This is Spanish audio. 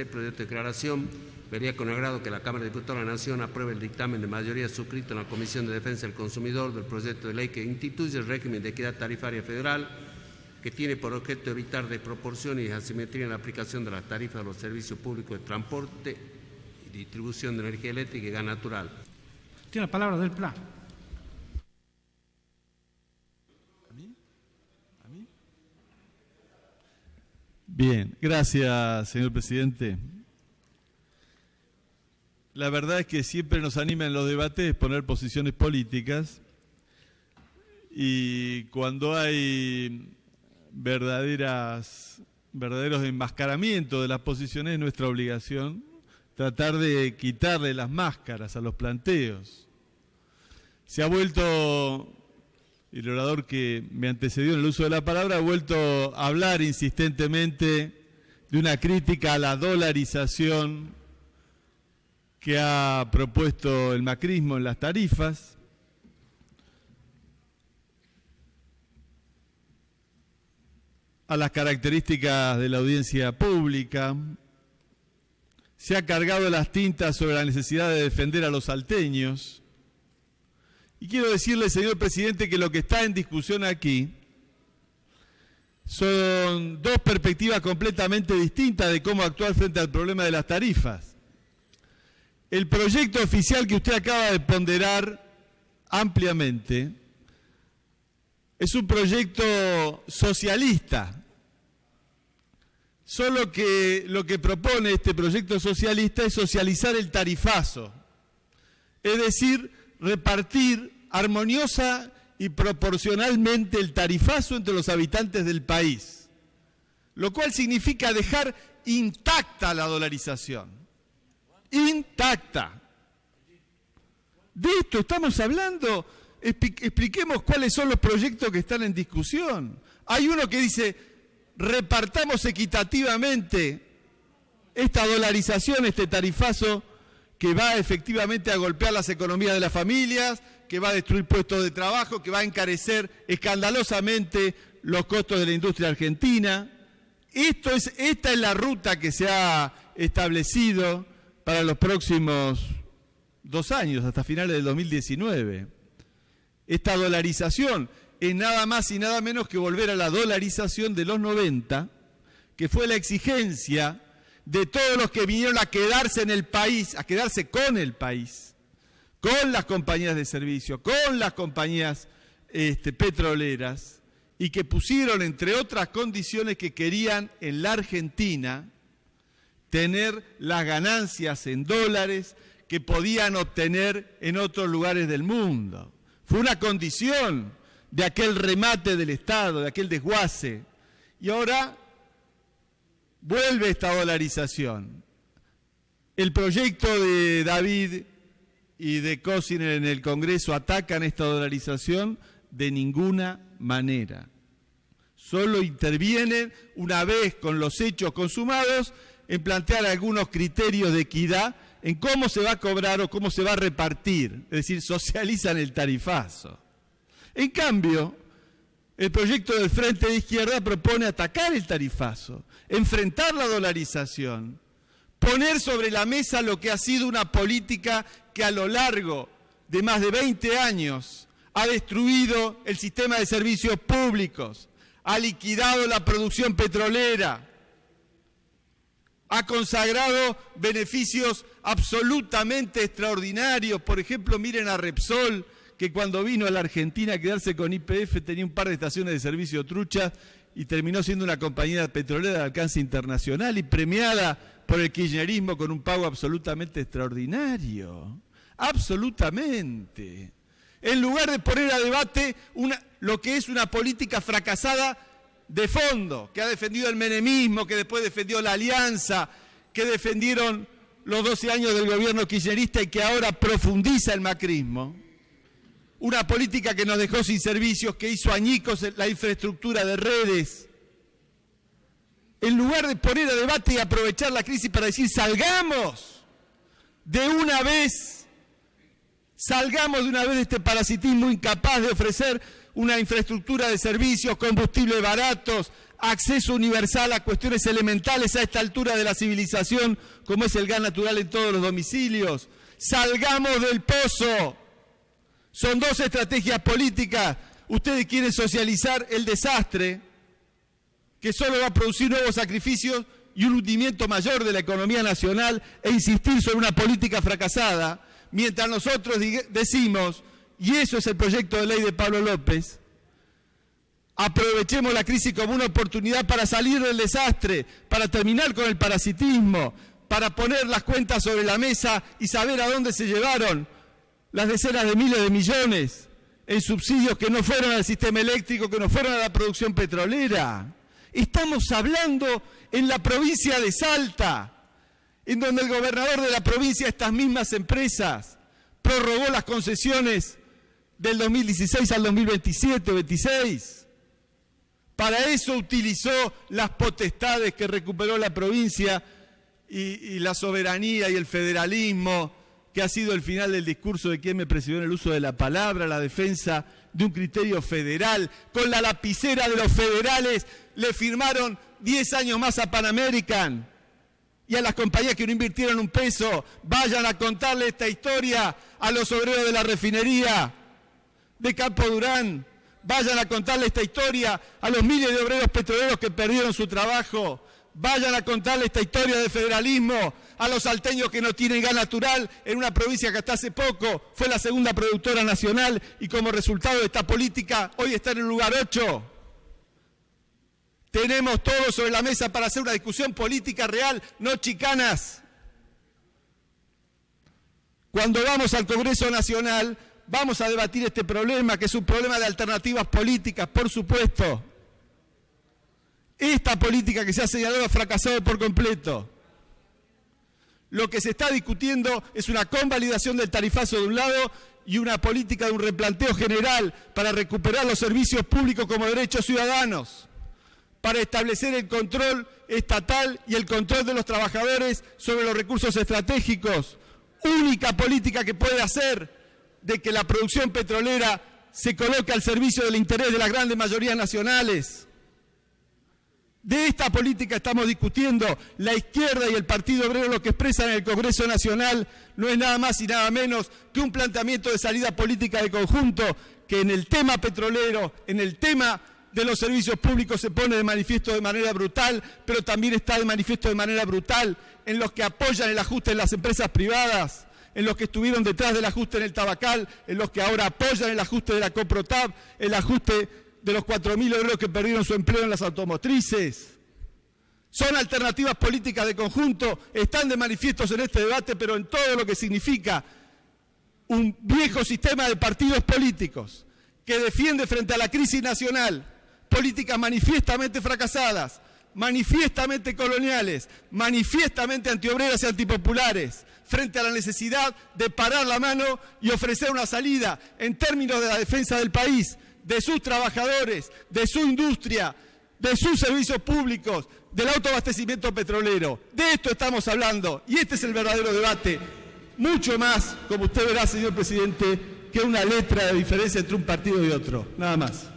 El proyecto de declaración vería con agrado que la Cámara de Diputados de la Nación apruebe el dictamen de mayoría suscrito en la Comisión de Defensa del Consumidor del proyecto de ley que instituye el régimen de equidad tarifaria federal, que tiene por objeto evitar desproporciones y asimetría en la aplicación de las tarifas de los servicios públicos de transporte y distribución de energía eléctrica y gas natural. Tiene la palabra del Pla. Bien, gracias, señor presidente. La verdad es que siempre nos anima en los debates exponer posiciones políticas y cuando hay verdaderos enmascaramientos de las posiciones es nuestra obligación tratar de quitarle las máscaras a los planteos. Se ha vuelto, el orador que me antecedió en el uso de la palabra, ha vuelto a hablar insistentemente de una crítica a la dolarización que ha propuesto el macrismo en las tarifas. A las características de la audiencia pública. Se ha cargado las tintas sobre la necesidad de defender a los salteños. Y quiero decirle, señor presidente, que lo que está en discusión aquí son dos perspectivas completamente distintas de cómo actuar frente al problema de las tarifas. El proyecto oficial que usted acaba de ponderar ampliamente es un proyecto socialista. Solo que lo que propone este proyecto socialista es socializar el tarifazo. Es decir, repartir armoniosa y proporcionalmente el tarifazo entre los habitantes del país, lo cual significa dejar intacta la dolarización, intacta. De esto estamos hablando, expliquemos cuáles son los proyectos que están en discusión. Hay uno que dice, repartamos equitativamente esta dolarización, este tarifazo, que va efectivamente a golpear las economías de las familias, que va a destruir puestos de trabajo, que va a encarecer escandalosamente los costos de la industria argentina. Esta es la ruta que se ha establecido para los próximos 2 años, hasta finales del 2019. Esta dolarización es nada más y nada menos que volver a la dolarización de los 90, que fue la exigencia de todos los que vinieron a quedarse en el país, a quedarse con el país, con las compañías de servicio, con las compañías petroleras, y que pusieron, entre otras condiciones, que querían en la Argentina tener las ganancias en dólares que podían obtener en otros lugares del mundo. Fue una condición de aquel remate del Estado, de aquel desguace. Y ahora vuelve esta dolarización. El proyecto de David y de Cosiner en el Congreso atacan esta dolarización de ninguna manera. Solo intervienen, una vez con los hechos consumados, en plantear algunos criterios de equidad en cómo se va a cobrar o cómo se va a repartir, es decir, socializan el tarifazo. En cambio, el proyecto del Frente de Izquierda propone atacar el tarifazo, enfrentar la dolarización, poner sobre la mesa lo que ha sido una política que a lo largo de más de 20 años ha destruido el sistema de servicios públicos, ha liquidado la producción petrolera, ha consagrado beneficios absolutamente extraordinarios. Por ejemplo, miren a Repsol, que cuando vino a la Argentina a quedarse con YPF tenía un par de estaciones de servicio truchas y terminó siendo una compañía petrolera de alcance internacional y premiada por el kirchnerismo con un pago absolutamente extraordinario. Absolutamente. En lugar de poner a debate lo que es una política fracasada de fondo, que ha defendido el menemismo, que después defendió la alianza, que defendieron los 12 años del gobierno kirchnerista y que ahora profundiza el macrismo. Una política que nos dejó sin servicios, que hizo añicos la infraestructura de redes. En lugar de poner a debate y aprovechar la crisis para decir, salgamos de una vez de este parasitismo incapaz de ofrecer una infraestructura de servicios, combustibles baratos, acceso universal a cuestiones elementales a esta altura de la civilización, como es el gas natural en todos los domicilios. Salgamos del pozo. Son dos estrategias políticas. Ustedes quieren socializar el desastre, que solo va a producir nuevos sacrificios y un hundimiento mayor de la economía nacional, e insistir sobre una política fracasada, mientras nosotros decimos, y eso es el proyecto de ley de Pablo López, aprovechemos la crisis como una oportunidad para salir del desastre, para terminar con el parasitismo, para poner las cuentas sobre la mesa y saber a dónde se llevaron las decenas de miles de millones en subsidios que no fueron al sistema eléctrico, que no fueron a la producción petrolera. Estamos hablando en la provincia de Salta, en donde el gobernador de la provincia, estas mismas empresas, prorrogó las concesiones del 2016 al 2027 o 26. Para eso utilizó las potestades que recuperó la provincia y la soberanía y el federalismo, que ha sido el final del discurso de quien me presidió en el uso de la palabra, la defensa de un criterio federal. Con la lapicera de los federales le firmaron 10 años más a Pan American y a las compañías que no invirtieron un peso. Vayan a contarle esta historia a los obreros de la refinería de Campo Durán. Vayan a contarle esta historia a los miles de obreros petroleros que perdieron su trabajo. Vayan a contarle esta historia de federalismo a los salteños que no tienen gas natural en una provincia que hasta hace poco fue la segunda productora nacional y como resultado de esta política hoy está en el lugar 8. Tenemos todo sobre la mesa para hacer una discusión política real, no chicanas. Cuando vamos al Congreso Nacional, vamos a debatir este problema, que es un problema de alternativas políticas, por supuesto. Esta política que se ha señalado ha fracasado por completo. Lo que se está discutiendo es una convalidación del tarifazo de un lado y una política de un replanteo general para recuperar los servicios públicos como derechos ciudadanos, para establecer el control estatal y el control de los trabajadores sobre los recursos estratégicos. Única política que puede hacer de que la producción petrolera se coloque al servicio del interés de las grandes mayorías nacionales. De esta política estamos discutiendo. La izquierda y el Partido Obrero lo que expresan en el Congreso Nacional no es nada más y nada menos que un planteamiento de salida política de conjunto que en el tema petrolero, en el tema de los servicios públicos se pone de manifiesto de manera brutal, pero también está de manifiesto de manera brutal en los que apoyan el ajuste en las empresas privadas, en los que estuvieron detrás del ajuste en el tabacal, en los que ahora apoyan el ajuste de la Coprotab, el ajuste de los 4.000 obreros que perdieron su empleo en las automotrices. Son alternativas políticas de conjunto, están de manifiestos en este debate, pero en todo lo que significa un viejo sistema de partidos políticos que defiende frente a la crisis nacional políticas manifiestamente fracasadas, manifiestamente coloniales, manifiestamente antiobreras y antipopulares, frente a la necesidad de parar la mano y ofrecer una salida en términos de la defensa del país, de sus trabajadores, de su industria, de sus servicios públicos, del autoabastecimiento petrolero. De esto estamos hablando y este es el verdadero debate. Mucho más, como usted verá, señor presidente, que una letra de diferencia entre un partido y otro. Nada más.